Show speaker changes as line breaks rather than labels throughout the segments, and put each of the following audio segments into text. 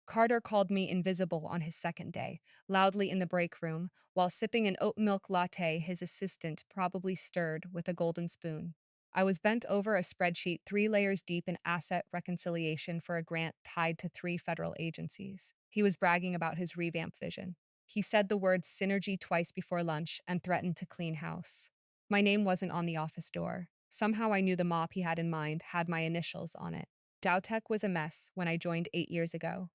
Carter called me invisible on his second day, loudly in the break room, while sipping an oat milk latte his assistant probably stirred with a golden spoon. I was bent over a spreadsheet 3 layers deep in asset reconciliation for a grant tied to 3 federal agencies. He was bragging about his revamped vision. He said the word synergy twice before lunch and threatened to clean house. My name wasn't on the office door. Somehow I knew the mop he had in mind had my initials on it. Dowtech was a mess when I joined 8 years ago.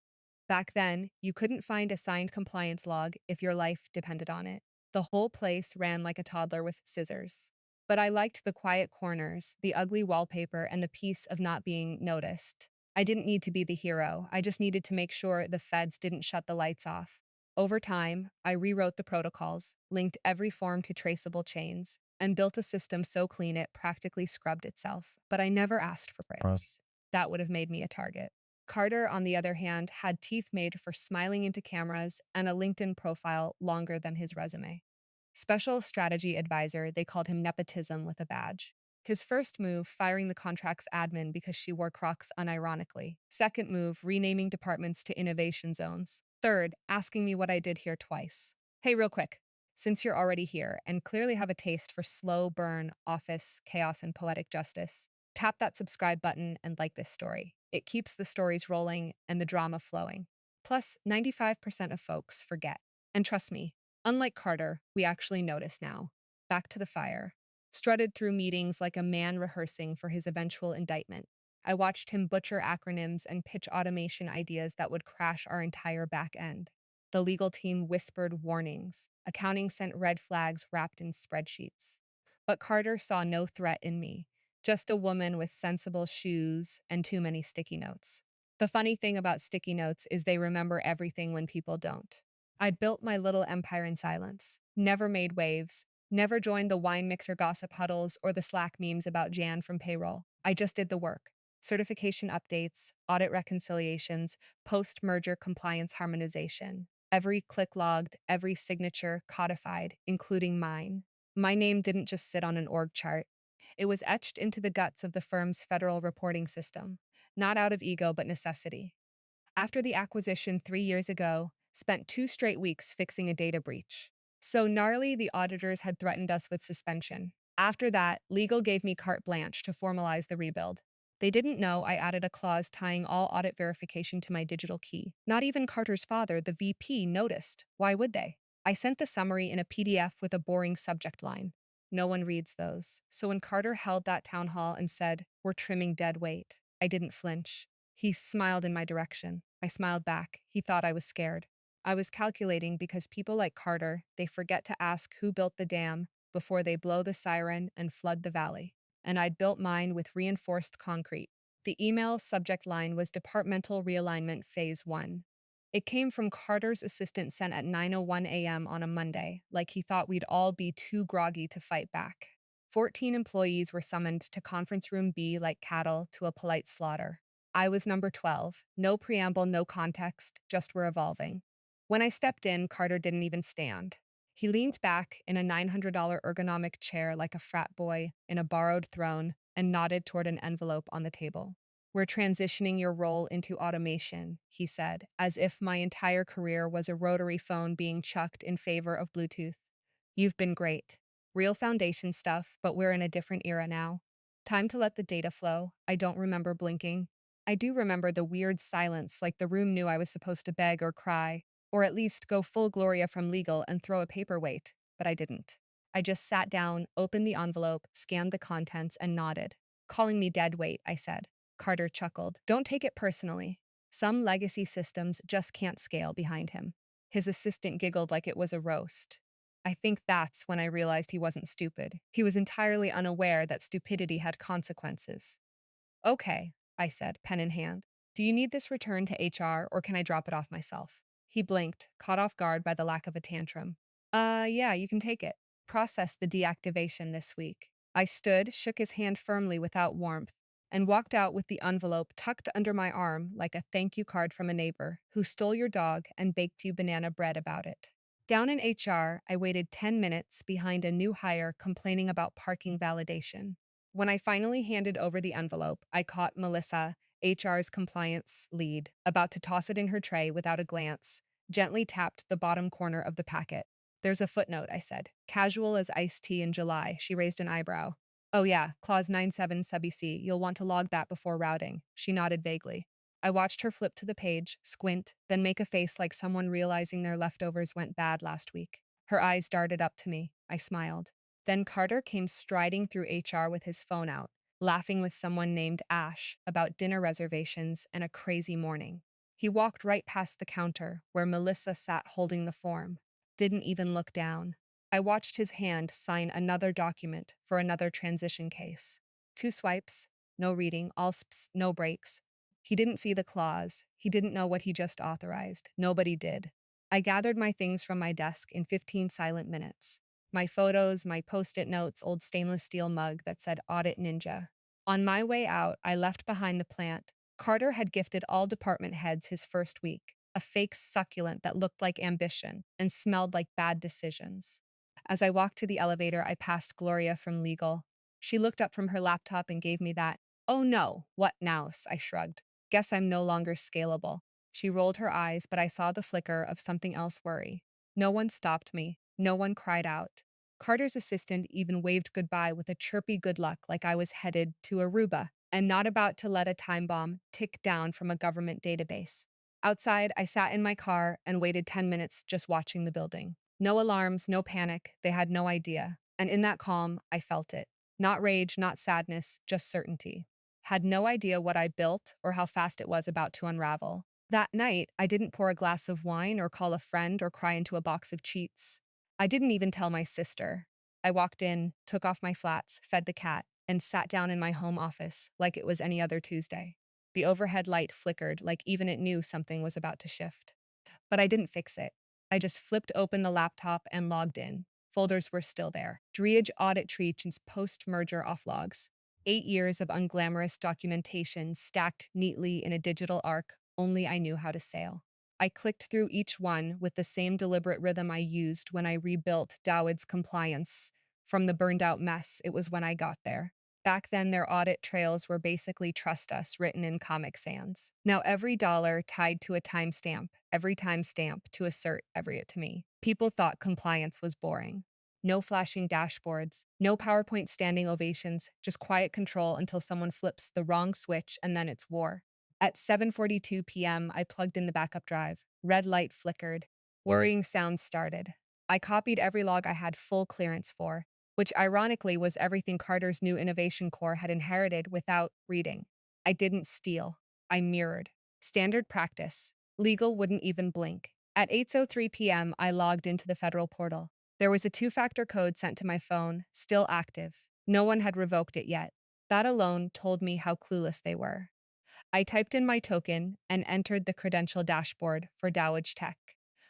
Back then, you couldn't find a signed compliance log if your life depended on it. The whole place ran like a toddler with scissors. But I liked the quiet corners, the ugly wallpaper, and the peace of not being noticed. I didn't need to be the hero. I just needed to make sure the feds didn't shut the lights off. Over time, I rewrote the protocols, linked every form to traceable chains, and built a system so clean it practically scrubbed itself. But I never asked for praise. That would have made me a target. Carter, on the other hand, had teeth made for smiling into cameras and a LinkedIn profile longer than his resume. Special strategy advisor, they called him nepotism with a badge. His first move, firing the contract's admin because she wore Crocs unironically. Second move, renaming departments to innovation zones. Third, asking me what I did here twice. Hey, real quick, since you're already here and clearly have a taste for slow burn, office, chaos, and poetic justice, tap that subscribe button and like this story. It keeps the stories rolling and the drama flowing. Plus, 95% of folks forget. And trust me, unlike Carter, we actually notice now. Back to the fire. Strutted through meetings like a man rehearsing for his eventual indictment. I watched him butcher acronyms and pitch automation ideas that would crash our entire back end. The legal team whispered warnings. Accounting sent red flags wrapped in spreadsheets. But Carter saw no threat in me, just a woman with sensible shoes and too many sticky notes. The funny thing about sticky notes is they remember everything when people don't. I'd built my little empire in silence, never made waves, never joined the wine mixer gossip huddles or the Slack memes about Jan from payroll. I just did the work. Certification updates, audit reconciliations, post-merger compliance harmonization. Every click logged, every signature codified, including mine. My name didn't just sit on an org chart. It was etched into the guts of the firm's federal reporting system, not out of ego but necessity. After the acquisition 3 years ago, spent 2 straight weeks fixing a data breach. So gnarly, the auditors had threatened us with suspension. After that, legal gave me carte blanche to formalize the rebuild. They didn't know I added a clause tying all audit verification to my digital key. Not even Carter's father, the VP, noticed. Why would they? I sent the summary in a PDF with a boring subject line. No one reads those. So when Carter held that town hall and said, "We're trimming dead weight," I didn't flinch. He smiled in my direction. I smiled back. He thought I was scared. I was calculating because people like Carter, they forget to ask who built the dam before they blow the siren and flood the valley. And I'd built mine with reinforced concrete. The email subject line was Departmental Realignment Phase 1. It came from Carter's assistant sent at 9:01 a.m. on a Monday, like he thought we'd all be too groggy to fight back. 14 employees were summoned to conference room B like cattle to a polite slaughter. I was number 12. No preamble, no context, just we're evolving. When I stepped in, Carter didn't even stand. He leaned back in a $900 ergonomic chair like a frat boy in a borrowed throne and nodded toward an envelope on the table. "We're transitioning your role into automation," he said, as if my entire career was a rotary phone being chucked in favor of Bluetooth. "You've been great. Real foundation stuff, but we're in a different era now. Time to let the data flow." I don't remember blinking. I do remember the weird silence, like the room knew I was supposed to beg or cry, or at least go full Gloria from legal and throw a paperweight, but I didn't. I just sat down, opened the envelope, scanned the contents, and nodded. "Calling me dead weight," I said. Carter chuckled. "Don't take it personally. Some legacy systems just can't scale behind him." His assistant giggled like it was a roast. I think that's when I realized he wasn't stupid. He was entirely unaware that stupidity had consequences. "Okay," I said, pen in hand. "Do you need this returned to HR or can I drop it off myself?" He blinked, caught off guard by the lack of a tantrum. Yeah, you can take it. Process the deactivation this week." I stood, shook his hand firmly without warmth, and walked out with the envelope tucked under my arm like a thank you card from a neighbor who stole your dog and baked you banana bread about it. Down in HR, I waited 10 minutes behind a new hire complaining about parking validation. When I finally handed over the envelope, I caught Melissa, HR's compliance lead, about to toss it in her tray without a glance, gently tapped the bottom corner of the packet. There's a footnote, I said. Casual as iced tea in July. She raised an eyebrow. Oh yeah, clause 97 sub C. You'll want to log that before routing. She nodded vaguely. I watched her flip to the page, squint, then make a face like someone realizing their leftovers went bad last week. Her eyes darted up to me. I smiled. Then Carter came striding through HR with his phone out, laughing with someone named Ash about dinner reservations and a crazy morning. He walked right past the counter where Melissa sat holding the form. Didn't even look down. I watched his hand sign another document for another transition case. 2 swipes, no reading, all sps, no breaks. He didn't see the clause. He didn't know what he just authorized. Nobody did. I gathered my things from my desk in 15 silent minutes. My photos, my post-it notes, old stainless steel mug that said Audit Ninja. On my way out, I left behind the plant. Carter had gifted all department heads his first week, a fake succulent that looked like ambition and smelled like bad decisions. As I walked to the elevator, I passed Gloria from legal. She looked up from her laptop and gave me that, "Oh no, what nows?" I shrugged. Guess I'm no longer scalable. She rolled her eyes, but I saw the flicker of something else worry. No one stopped me. No one cried out. Carter's assistant even waved goodbye with a chirpy good luck like I was headed to Aruba and not about to let a time bomb tick down from a government database. Outside, I sat in my car and waited 10 minutes just watching the building. No alarms, no panic. They had no idea. And in that calm, I felt it. Not rage, not sadness, just certainty. Had no idea what I built or how fast it was about to unravel. That night, I didn't pour a glass of wine or call a friend or cry into a box of cheats. I didn't even tell my sister. I walked in, took off my flats, fed the cat, and sat down in my home office like it was any other Tuesday. The overhead light flickered like even it knew something was about to shift. But I didn't fix it. I just flipped open the laptop and logged in. Folders were still there. Driage audit treats post-merger offlogs. 8 years of unglamorous documentation stacked neatly in a digital arc only I knew how to sail. I clicked through each one with the same deliberate rhythm I used when I rebuilt Dowid's compliance. From the burned-out mess, it was when I got there. Back then, their audit trails were basically trust us written in Comic Sans. Now every dollar tied to a timestamp, every timestamp to assert every it to me. People thought compliance was boring. No flashing dashboards, no PowerPoint standing ovations, just quiet control until someone flips the wrong switch and then it's war. At 7:42 p.m., I plugged in the backup drive. Red light flickered. Worrying sounds started. I copied every log I had full clearance for, which ironically was everything Carter's new innovation core had inherited without reading. I didn't steal. I mirrored. Standard practice. Legal wouldn't even blink. At 8:03 p.m., I logged into the federal portal. There was a two-factor code sent to my phone, still active. No one had revoked it yet. That alone told me how clueless they were. I typed in my token and entered the credential dashboard for Dowage Tech.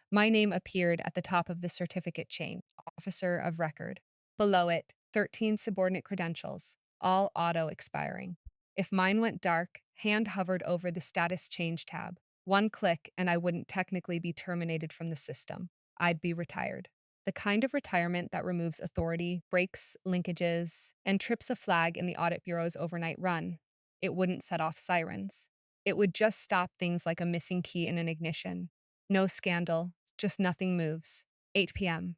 My name appeared at the top of the certificate chain, Officer of Record. Below it, 13 subordinate credentials, all auto-expiring. If mine went dark, hand hovered over the status change tab. One click and I wouldn't technically be terminated from the system. I'd be retired. The kind of retirement that removes authority, breaks linkages, and trips a flag in the audit bureau's overnight run. It wouldn't set off sirens. It would just stop things like a missing key in an ignition. No scandal, just nothing moves. 8 p.m.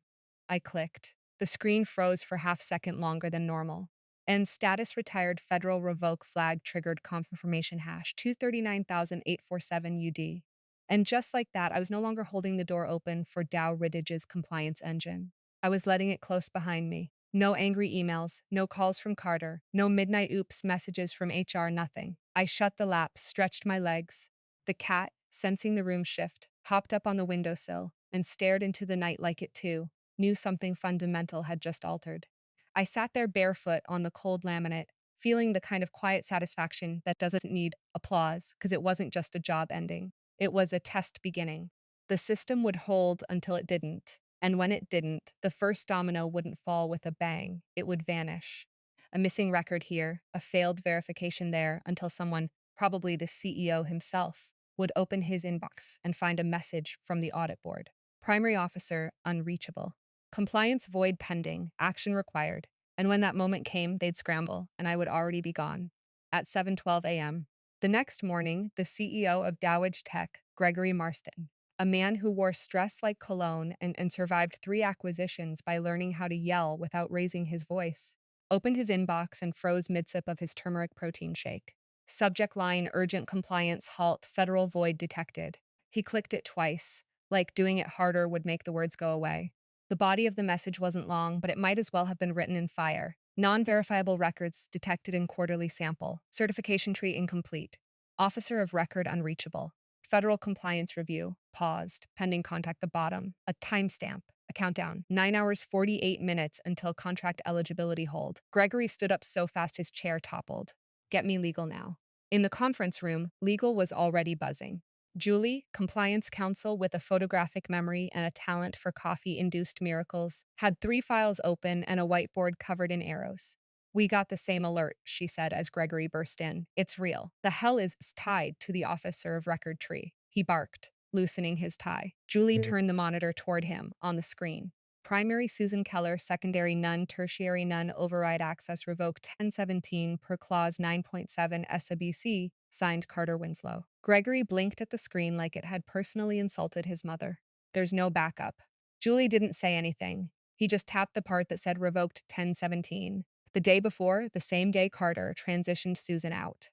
I clicked. The screen froze for half second longer than normal. And status retired federal revoke flag triggered confirmation hash 239,847 UD. And just like that, I was no longer holding the door open for Dow Riddige's compliance engine. I was letting it close behind me. No angry emails, no calls from Carter, no midnight oops messages from HR, nothing. I shut the lap, stretched my legs. The cat, sensing the room shift, hopped up on the windowsill and stared into the night like it too knew something fundamental had just altered. I sat there barefoot on the cold laminate, feeling the kind of quiet satisfaction that doesn't need applause because it wasn't just a job ending. It was a test beginning. The system would hold until it didn't. And when it didn't, the first domino wouldn't fall with a bang. It would vanish. A missing record here, a failed verification there, until someone, probably the CEO himself, would open his inbox and find a message from the audit board. Primary officer unreachable. Compliance void pending, action required. And when that moment came, they'd scramble, and I would already be gone. At 7:12 a.m., The next morning, the CEO of Dowage Tech, Gregory Marston, a man who wore stress like cologne and survived 3 acquisitions by learning how to yell without raising his voice, opened his inbox and froze mid-sip of his turmeric protein shake. Subject line, urgent compliance, halt, federal void detected. He clicked it twice, like doing it harder would make the words go away. The body of the message wasn't long, but it might as well have been written in fire. Non-verifiable records detected in quarterly sample. Certification tree incomplete. Officer of record unreachable. Federal compliance review. Paused. Pending contact the bottom. A timestamp. A countdown. 9 hours 48 minutes until contract eligibility hold. Gregory stood up so fast his chair toppled. Get me legal now. In the conference room, legal was already buzzing. Julie, compliance counsel with a photographic memory and a talent for coffee-induced miracles, had 3 files open and a whiteboard covered in arrows. We got the same alert, she said as Gregory burst in. It's real. The hell is tied to the officer of record tree. He barked, loosening his tie. Julie turned the monitor toward him on the screen. Primary Susan Keller, secondary none, tertiary none, override access revoked 1017 per clause 9.7 SABC, signed Carter Winslow. Gregory blinked at the screen like it had personally insulted his mother. There's no backup. Julie didn't say anything. He just tapped the part that said revoked 1017. The day before, the same day Carter transitioned Susan out.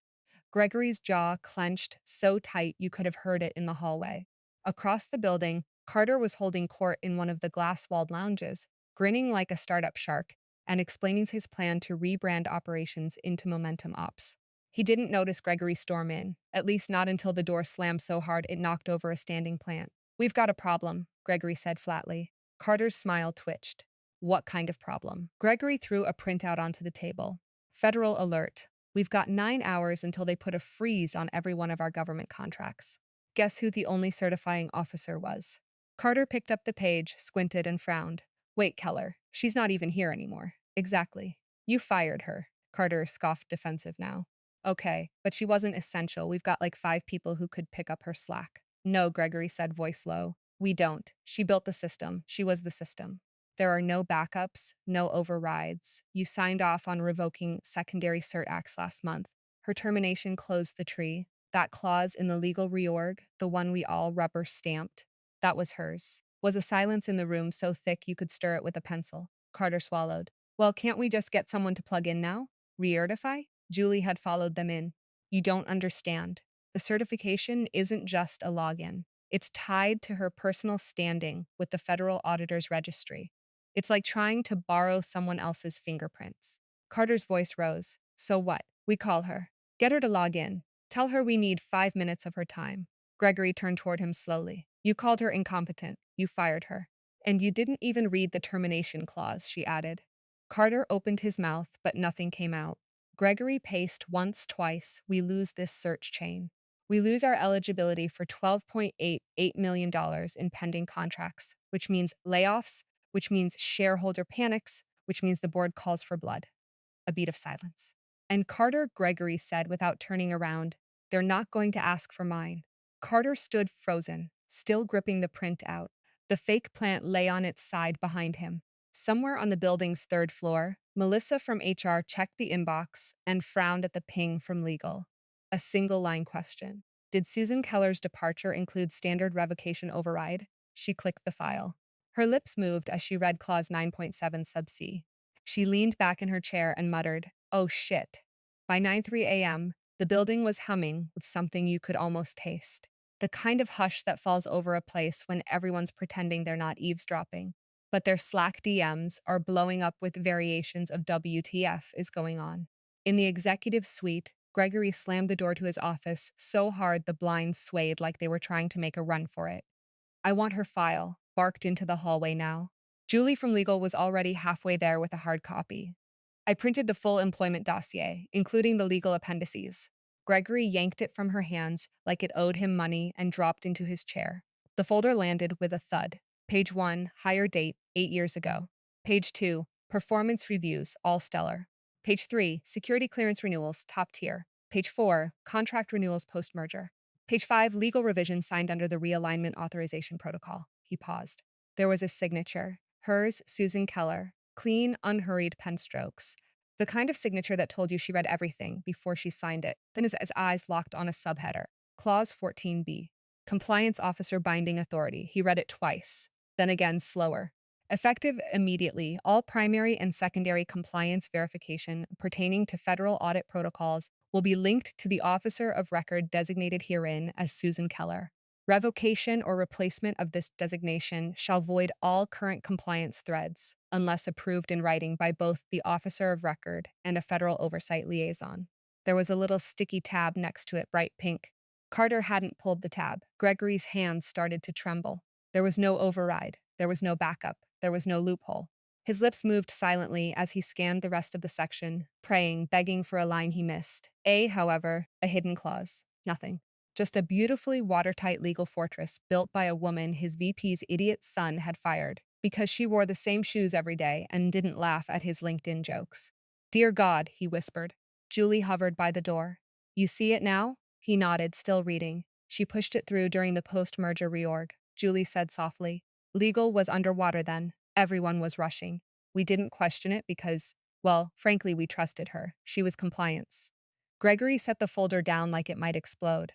Gregory's jaw clenched so tight you could have heard it in the hallway. Across the building, Carter was holding court in one of the glass-walled lounges, grinning like a startup shark and explaining his plan to rebrand operations into Momentum Ops. He didn't notice Gregory storm in, at least not until the door slammed so hard it knocked over a standing plant. We've got a problem, Gregory said flatly. Carter's smile twitched. What kind of problem? Gregory threw a printout onto the table. Federal alert. We've got 9 hours until they put a freeze on every one of our government contracts. Guess who the only certifying officer was? Carter picked up the page, squinted, and frowned. Wait, Keller, she's not even here anymore. Exactly. You fired her. Carter scoffed, defensive now. Okay, but she wasn't essential. We've got like 5 people who could pick up her slack. No, Gregory said, voice low. We don't. She built the system. She was the system. There are no backups, no overrides. You signed off on revoking secondary cert acts last month. Her termination closed the tree. That clause in the legal reorg, the one we all rubber stamped, that was hers. Was a silence in the room so thick you could stir it with a pencil. Carter swallowed. Well, can't we just get someone to plug in now? Re-certify? Julie had followed them in. You don't understand. The certification isn't just a login. It's tied to her personal standing with the federal auditor's registry. It's like trying to borrow someone else's fingerprints. Carter's voice rose. So what? We call her. Get her to log in. Tell her we need 5 minutes of her time. Gregory turned toward him slowly. You called her incompetent. You fired her. And you didn't even read the termination clause, she added. Carter opened his mouth, but nothing came out. Gregory paced once, twice. We lose this search chain. We lose our eligibility for $12.88 million in pending contracts, which means layoffs, which means shareholder panics, which means the board calls for blood. A beat of silence. And Carter, Gregory said without turning around, they're not going to ask for mine. Carter stood frozen, still gripping the print out. The fake plant lay on its side behind him. Somewhere on the building's 3rd floor, Melissa from HR checked the inbox and frowned at the ping from legal. A single-line question. Did Susan Keller's departure include standard revocation override? She clicked the file. Her lips moved as she read clause 9.7 sub C. She leaned back in her chair and muttered, oh shit. By 9:03 a.m., the building was humming with something you could almost taste. The kind of hush that falls over a place when everyone's pretending they're not eavesdropping, but their Slack DMs are blowing up with variations of WTF is going on. In the executive suite, Gregory slammed the door to his office so hard the blinds swayed like they were trying to make a run for it. I want her file, barked into the hallway now. Julie from legal was already halfway there with a hard copy. I printed the full employment dossier, including the legal appendices. Gregory yanked it from her hands like it owed him money and dropped into his chair. The folder landed with a thud. Page 1, hire date, 8 years ago. Page 2, performance reviews, all stellar. Page 3, security clearance renewals, top tier. Page 4, contract renewals post-merger. Page 5, legal revisions signed under the realignment authorization protocol. He paused. There was a signature. Hers, Susan Keller. Clean, unhurried pen strokes. The kind of signature that told you she read everything before she signed it. Then his eyes locked on a subheader. Clause 14b. Compliance Officer Binding Authority. He read it twice, then again slower. Effective immediately, all primary and secondary compliance verification pertaining to federal audit protocols will be linked to the officer of record designated herein as Susan Keller. Revocation or replacement of this designation shall void all current compliance threads, unless approved in writing by both the officer of record and a federal oversight liaison. There was a little sticky tab next to it, bright pink. Carter hadn't pulled the tab. Gregory's hands started to tremble. There was no override. There was no backup. There was no loophole. His lips moved silently as he scanned the rest of the section, praying, begging for a line he missed. However, a hidden clause. Nothing. Just a beautifully watertight legal fortress built by a woman his VP's idiot son had fired because she wore the same shoes every day and didn't laugh at his LinkedIn jokes. Dear God, he whispered. Julie hovered by the door. You see it now? He nodded, still reading. She pushed it through during the post-merger reorg. Julie said softly. Legal was underwater then. Everyone was rushing. We didn't question it because, well, frankly, we trusted her. She was compliance. Gregory set the folder down like it might explode.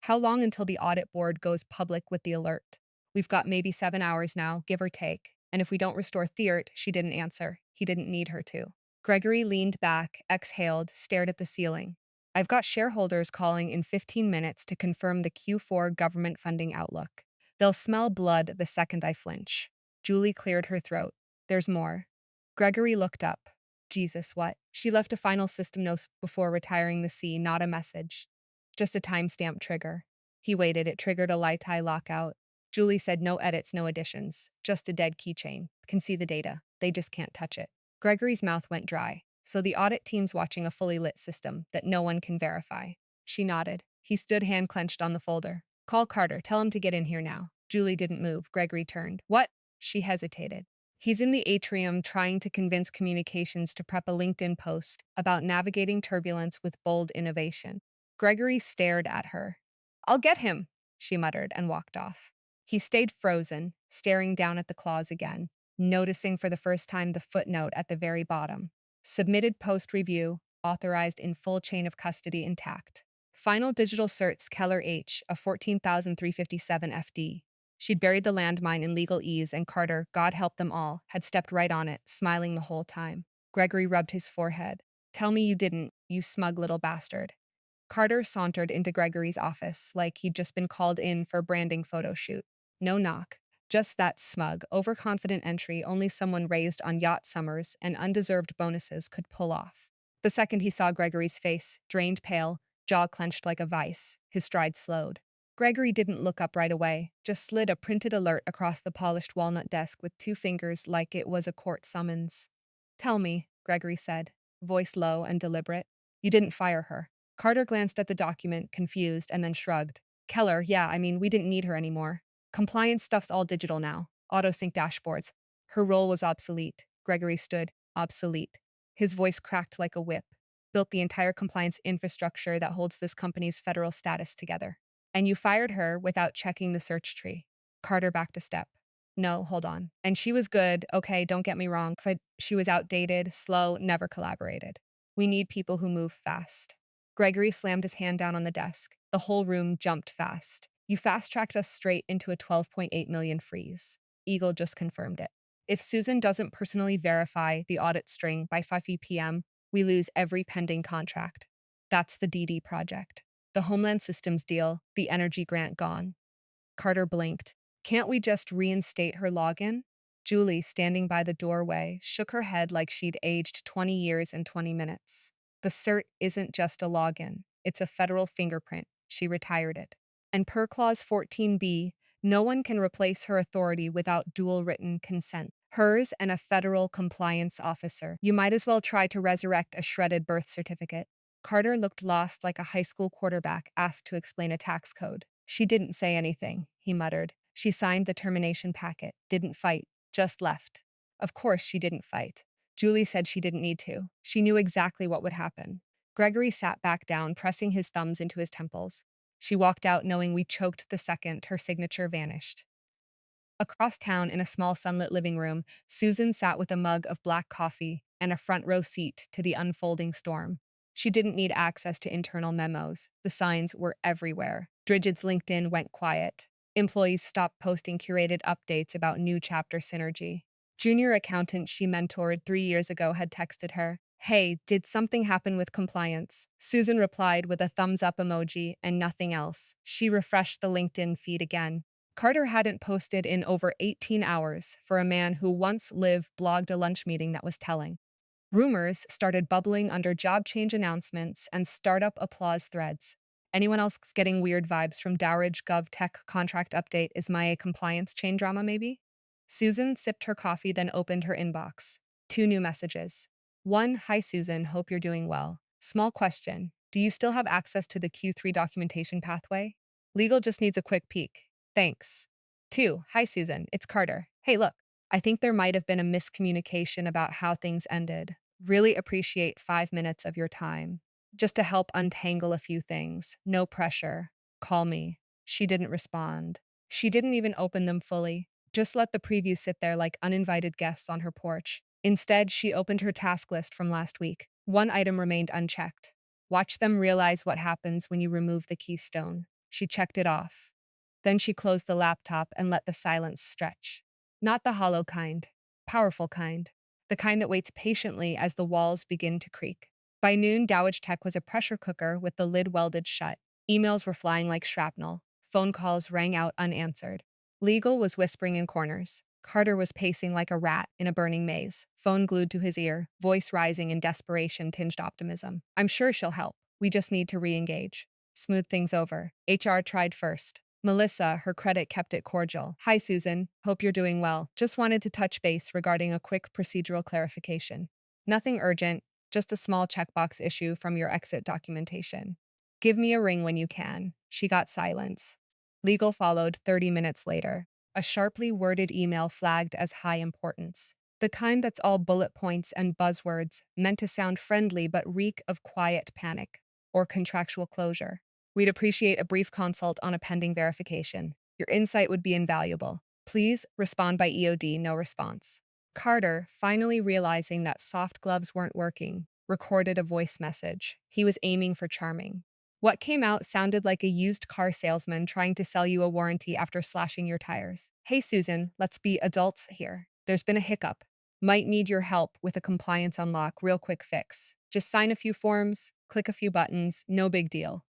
How long until the audit board goes public with the alert? We've got maybe 7 hours now, give or take. And if we don't restore Theart, she didn't answer. He didn't need her to. Gregory leaned back, exhaled, stared at the ceiling. I've got shareholders calling in 15 minutes to confirm the Q4 government funding outlook. They'll smell blood the second I flinch. Julie cleared her throat. There's more. Gregory looked up. Jesus, what? She left a final system note before retiring the C, not a message. Just a timestamp trigger. He waited. It triggered a light-eye lockout. Julie said no edits, no additions. Just a dead keychain. Can see the data. They just can't touch it. Gregory's mouth went dry. So the audit team's watching a fully lit system that no one can verify. She nodded. He stood hand clenched on the folder. Call Carter. Tell him to get in here now. Julie didn't move. Gregory turned. What? She hesitated. He's in the atrium trying to convince communications to prep a LinkedIn post about navigating turbulence with bold innovation. Gregory stared at her. I'll get him, she muttered and walked off. He stayed frozen, staring down at the clause again, noticing for the first time the footnote at the very bottom. Submitted post-review, authorized in full chain of custody intact. Final digital certs Keller H, a 14,357 FD. She'd buried the landmine in legal ease, and Carter, God help them all, had stepped right on it, smiling the whole time. Gregory rubbed his forehead. Tell me you didn't, you smug little bastard. Carter sauntered into Gregory's office like he'd just been called in for a branding photo shoot. No knock. Just that smug, overconfident entry only someone raised on yacht summers and undeserved bonuses could pull off. The second he saw Gregory's face, drained pale, jaw clenched like a vice, his stride slowed. Gregory didn't look up right away, just slid a printed alert across the polished walnut desk with 2 fingers like it was a court summons. Tell me, Gregory said, voice low and deliberate. You didn't fire her. Carter glanced at the document, confused, and then shrugged. Keller, yeah, we didn't need her anymore. Compliance stuff's all digital now. Auto-sync dashboards. Her role was obsolete. Gregory stood, obsolete. His voice cracked like a whip. Built the entire compliance infrastructure that holds this company's federal status together. And you fired her without checking the search tree. Carter backed a step. No, hold on. And she was good, okay, don't get me wrong, but she was outdated, slow, never collaborated. We need people who move fast. Gregory slammed his hand down on the desk. The whole room jumped fast. You fast-tracked us straight into a 12.8 million freeze. Eagle just confirmed it. If Susan doesn't personally verify the audit string by 5 p.m., we lose every pending contract. That's the DD project. The Homeland Systems deal, the energy grant gone. Carter blinked. Can't we just reinstate her login? Julie, standing by the doorway, shook her head like she'd aged 20 years in 20 minutes. The cert isn't just a login. It's a federal fingerprint. She retired it. And per Clause 14b, no one can replace her authority without dual written consent. Hers and a federal compliance officer. You might as well try to resurrect a shredded birth certificate. Carter looked lost like a high school quarterback asked to explain a tax code. She didn't say anything, he muttered. She signed the termination packet, didn't fight, just left. Of course she didn't fight. Julie said she didn't need to. She knew exactly what would happen. Gregory sat back down, pressing his thumbs into his temples. She walked out knowing we choked the second her signature vanished. Across town in a small sunlit living room, Susan sat with a mug of black coffee, and a front row seat to the unfolding storm. She didn't need access to internal memos. The signs were everywhere. Drigid's LinkedIn went quiet. Employees stopped posting curated updates about new chapter synergy. Junior accountant she mentored 3 years ago had texted her, "Hey, did something happen with compliance?" Susan replied with a thumbs up emoji and nothing else. She refreshed the LinkedIn feed again. Carter hadn't posted in over 18 hours for a man who once lived blogged a lunch meeting that was telling. Rumors started bubbling under job change announcements and startup applause threads. Anyone else getting weird vibes from Dowridge Gov Tech contract update is my compliance chain drama, maybe? Susan sipped her coffee, then opened her inbox. Two new messages. One, "Hi Susan, hope you're doing well. Small question. Do you still have access to the Q3 documentation pathway? Legal just needs a quick peek. Thanks." Two, "Hi Susan, it's Carter. Hey, look, I think there might have been a miscommunication about how things ended. Really appreciate 5 minutes of your time. Just to help untangle a few things. No pressure. Call me." She didn't respond. She didn't even open them fully. Just let the preview sit there like uninvited guests on her porch. Instead, she opened her task list from last week. One item remained unchecked. Watch them realize what happens when you remove the keystone. She checked it off. Then she closed the laptop and let the silence stretch. Not the hollow kind, powerful kind. The kind that waits patiently as the walls begin to creak. By noon, Dowage Tech was a pressure cooker with the lid welded shut. Emails were flying like shrapnel. Phone calls rang out unanswered. Legal was whispering in corners. Carter was pacing like a rat in a burning maze, phone glued to his ear, voice rising in desperation tinged optimism. "I'm sure she'll help. We just need to re-engage. Smooth things over." HR tried first. Melissa, her credit kept it cordial. "Hi, Susan. Hope you're doing well. Just wanted to touch base regarding a quick procedural clarification. Nothing urgent, just a small checkbox issue from your exit documentation. Give me a ring when you can." She got silence. Legal followed 30 minutes later. A sharply worded email flagged as high importance. The kind that's all bullet points and buzzwords, meant to sound friendly but reek of quiet panic or contractual closure. "We'd appreciate a brief consult on a pending verification. Your insight would be invaluable. Please respond by EOD, no response." Carter, finally realizing that soft gloves weren't working, recorded a voice message. He was aiming for charming. What came out sounded like a used car salesman trying to sell you a warranty after slashing your tires. "Hey Susan, let's be adults here. There's been a hiccup. Might need your help with a compliance unlock, real quick fix. Just sign a few forms, click a few buttons, no big deal.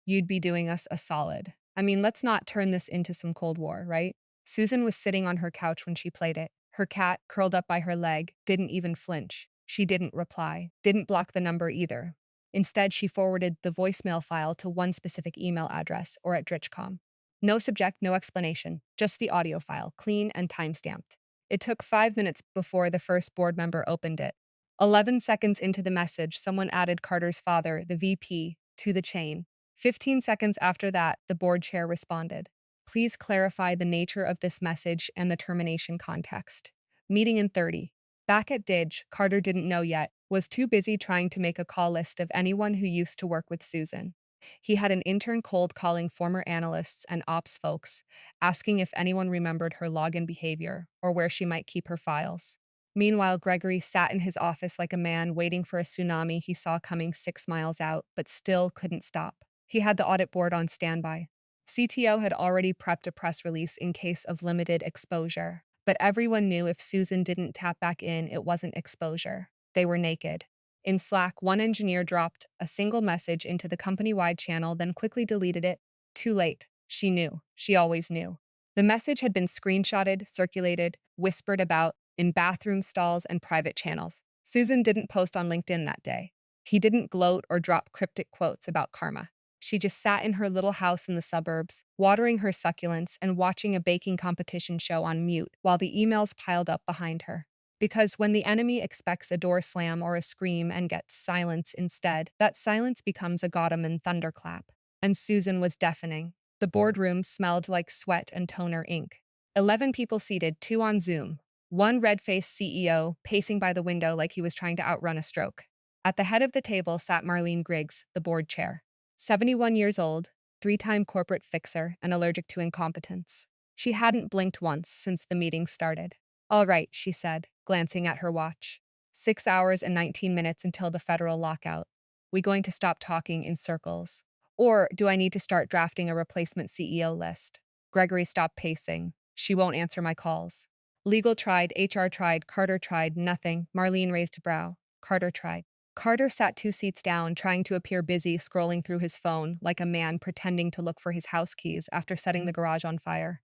You'd be doing us a solid. I mean, let's not turn this into some Cold War, right?" Susan was sitting on her couch when she played it. Her cat, curled up by her leg, didn't even flinch. She didn't reply, didn't block the number either. Instead, she forwarded the voicemail file to one specific email address or at Dritchcom. No subject, no explanation, just the audio file, clean and time-stamped. It took 5 minutes before the first board member opened it. 11 seconds into the message, someone added Carter's father, the VP, to the chain. 15 seconds after that, the board chair responded. "Please clarify the nature of this message and the termination context." Meeting in 30. Back at Didge, Carter didn't know yet, was too busy trying to make a call list of anyone who used to work with Susan. He had an intern cold calling former analysts and ops folks, asking if anyone remembered her login behavior or where she might keep her files. Meanwhile, Gregory sat in his office like a man waiting for a tsunami he saw coming 6 miles out, but still couldn't stop. He had the audit board on standby. CTO had already prepped a press release in case of limited exposure, but everyone knew if Susan didn't tap back in, it wasn't exposure. They were naked. In Slack, one engineer dropped a single message into the company-wide channel, then quickly deleted it. Too late. She knew. She always knew. The message had been screenshotted, circulated, whispered about in bathroom stalls and private channels. Susan didn't post on LinkedIn that day. He didn't gloat or drop cryptic quotes about karma. She just sat in her little house in the suburbs, watering her succulents and watching a baking competition show on mute while the emails piled up behind her. Because when the enemy expects a door slam or a scream and gets silence instead, that silence becomes a Gaudaman thunderclap. And Susan was deafening. The boardroom smelled like sweat and toner ink. 11 people seated, two on Zoom. One red-faced CEO pacing by the window like he was trying to outrun a stroke. At the head of the table sat Marlene Griggs, the board chair. 71 years old, three-time corporate fixer, and allergic to incompetence. She hadn't blinked once since the meeting started. "All right," she said, glancing at her watch. 6 hours and 19 minutes until the federal lockout. We going to stop talking in circles? Or do I need to start drafting a replacement CEO list? Gregory stopped pacing. She won't answer my calls. Legal tried, HR tried, Carter tried, nothing. Marlene raised a brow. Carter tried. Carter sat 2 seats down, trying to appear busy, scrolling through his phone like a man pretending to look for his house keys after setting the garage on fire.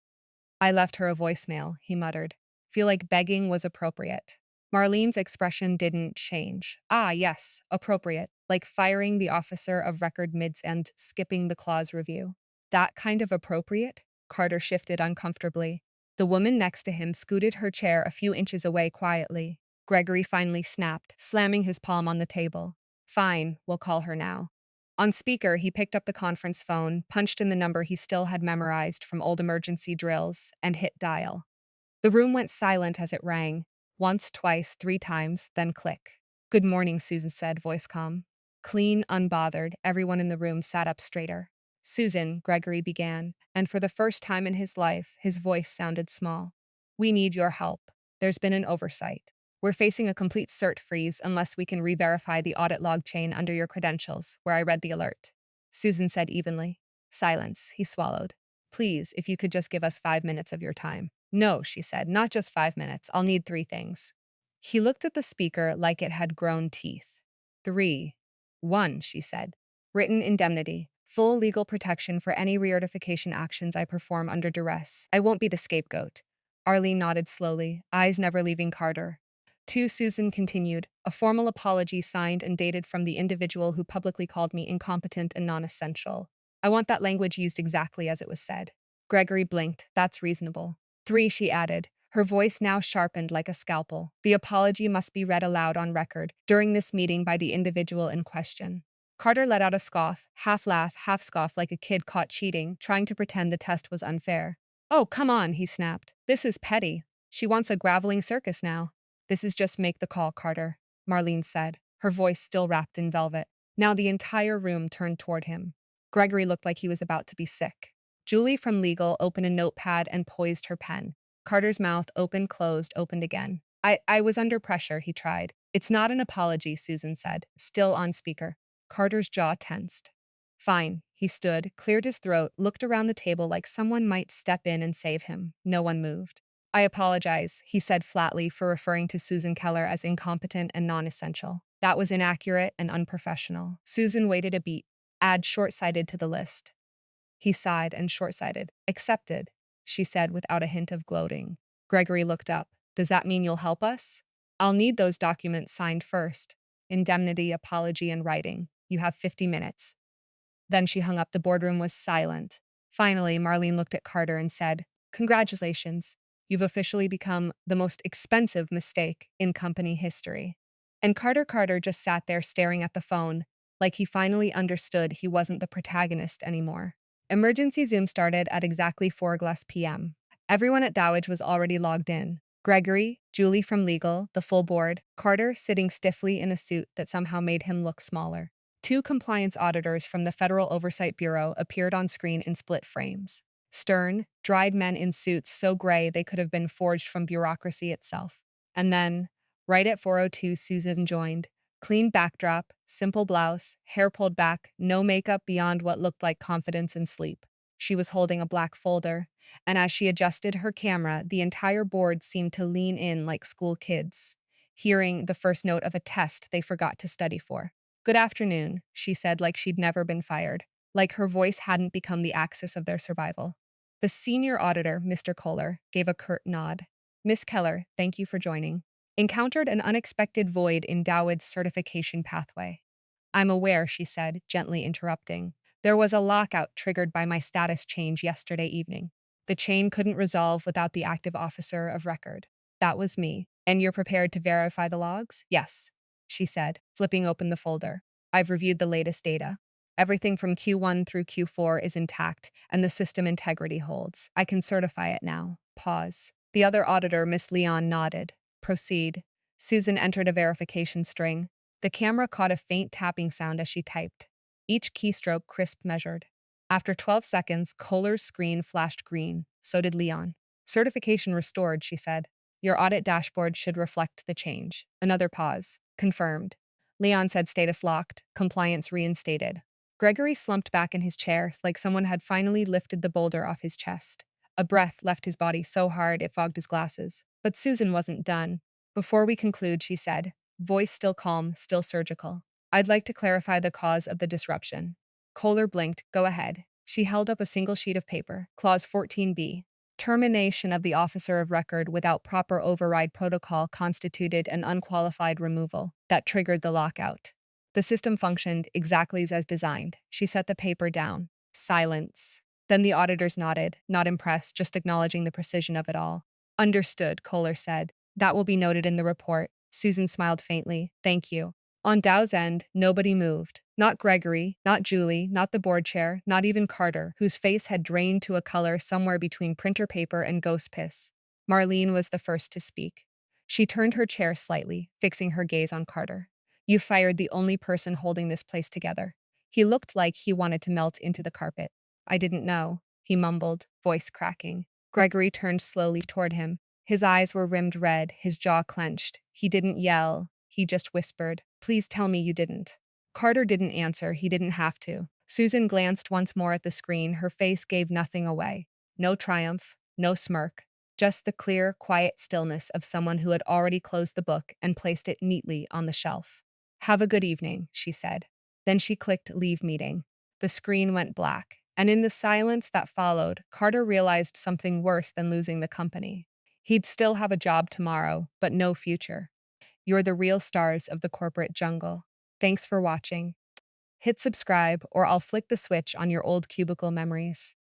I left her a voicemail, he muttered. Feel like begging was appropriate. Marlene's expression didn't change. Ah, yes, appropriate, like firing the officer of record mids and skipping the clause review. That kind of appropriate? Carter shifted uncomfortably. The woman next to him scooted her chair a few inches away quietly. Gregory finally snapped, slamming his palm on the table. Fine, we'll call her now. On speaker, he picked up the conference phone, punched in the number he still had memorized from old emergency drills, and hit dial. The room went silent as it rang. Once, twice, 3 times, then click. Good morning, Susan said, voice calm. Clean, unbothered, everyone in the room sat up straighter. Susan, Gregory began, and for the first time in his life, his voice sounded small. We need your help. There's been an oversight. We're facing a complete cert freeze unless we can re-verify the audit log chain under your credentials, where I read the alert. Susan said evenly. Silence, he swallowed. Please, if you could just give us 5 minutes of your time. No, she said, not just 5 minutes. I'll need 3 things. He looked at the speaker like it had grown teeth. 3. 1, she said. Written indemnity. Full legal protection for any re-certification actions I perform under duress. I won't be the scapegoat. Arlene nodded slowly, eyes never leaving Carter. 2, Susan continued. A formal apology signed and dated from the individual who publicly called me incompetent and non-essential. I want that language used exactly as it was said. Gregory blinked. That's reasonable. 3, she added, her voice now sharpened like a scalpel. The apology must be read aloud on record during this meeting by the individual in question. Carter let out a scoff, half laugh, half scoff like a kid caught cheating, trying to pretend the test was unfair. Oh, come on, he snapped. This is petty. She wants a graveling circus now. This is just make the call, Carter, Marlene said, her voice still wrapped in velvet. Now the entire room turned toward him. Gregory looked like he was about to be sick. Julie from legal opened a notepad and poised her pen. Carter's mouth opened, closed, opened again. I was under pressure, he tried. It's not an apology, Susan said, still on speaker. Carter's jaw tensed. Fine. He stood, cleared his throat, looked around the table like someone might step in and save him. No one moved. I apologize, he said flatly, for referring to Susan Keller as incompetent and non-essential. That was inaccurate and unprofessional. Susan waited a beat. Add short-sighted to the list. He sighed and short-sighted. Accepted, she said without a hint of gloating. Gregory looked up. Does that mean you'll help us? I'll need those documents signed first. Indemnity, apology, and writing. You have 50 minutes. Then she hung up. The boardroom was silent. Finally, Marlene looked at Carter and said, Congratulations. You've officially become the most expensive mistake in company history. And Carter just sat there staring at the phone, like he finally understood he wasn't the protagonist anymore. Emergency Zoom started at exactly 4 p.m. Everyone at Dowage was already logged in. Gregory, Julie from legal, the full board, Carter sitting stiffly in a suit that somehow made him look smaller. 2 compliance auditors from the Federal Oversight Bureau appeared on screen in split frames. Stern, dried men in suits so gray they could have been forged from bureaucracy itself. And then, right at 4:02, Susan joined. Clean backdrop, simple blouse, hair pulled back, no makeup beyond what looked like confidence and sleep. She was holding a black folder, and as she adjusted her camera, the entire board seemed to lean in like school kids, hearing the first note of a test they forgot to study for. Good afternoon, she said like she'd never been fired, like her voice hadn't become the axis of their survival. The senior auditor, Mr. Keller, gave a curt nod. Miss Keller, thank you for joining. Encountered an unexpected void in Dowid's certification pathway. I'm aware, she said, gently interrupting. There was a lockout triggered by my status change yesterday evening. The chain couldn't resolve without the active officer of record. That was me. And you're prepared to verify the logs? Yes, she said, flipping open the folder. I've reviewed the latest data. Everything from Q1 through Q4 is intact, and the system integrity holds. I can certify it now. Pause. The other auditor, Miss Leon, nodded. Proceed. Susan entered a verification string. The camera caught a faint tapping sound as she typed. Each keystroke crisp measured. After 12 seconds, Kohler's screen flashed green. So did Leon. Certification restored, she said. Your audit dashboard should reflect the change. Another pause. Confirmed. Leon said status locked, compliance reinstated. Gregory slumped back in his chair like someone had finally lifted the boulder off his chest. A breath left his body so hard it fogged his glasses. But Susan wasn't done. Before we conclude, she said, voice still calm, still surgical. I'd like to clarify the cause of the disruption. Kohler blinked. Go ahead. She held up a single sheet of paper. Clause 14b. Termination of the officer of record without proper override protocol constituted an unqualified removal that triggered the lockout. The system functioned exactly as designed. She set the paper down. Silence. Then the auditors nodded, not impressed, just acknowledging the precision of it all. Understood, Kohler said. That will be noted in the report. Susan smiled faintly. Thank you. On Dow's end, nobody moved. Not Gregory, not Julie, not the board chair, not even Carter, whose face had drained to a color somewhere between printer paper and ghost piss. Marlene was the first to speak. She turned her chair slightly, fixing her gaze on Carter. You fired the only person holding this place together. He looked like he wanted to melt into the carpet. I didn't know, he mumbled, voice cracking. Gregory turned slowly toward him. His eyes were rimmed red, his jaw clenched. He didn't yell. He just whispered, please tell me you didn't. Carter didn't answer. He didn't have to. Susan glanced once more at the screen. Her face gave nothing away. No triumph, no smirk, just the clear, quiet stillness of someone who had already closed the book and placed it neatly on the shelf. Have a good evening, she said. Then she clicked leave meeting. The screen went black, and in the silence that followed, Carter realized something worse than losing the company. He'd still have a job tomorrow, but no future. You're the real stars of the corporate jungle. Thanks for watching. Hit subscribe or I'll flick the switch on your old cubicle memories.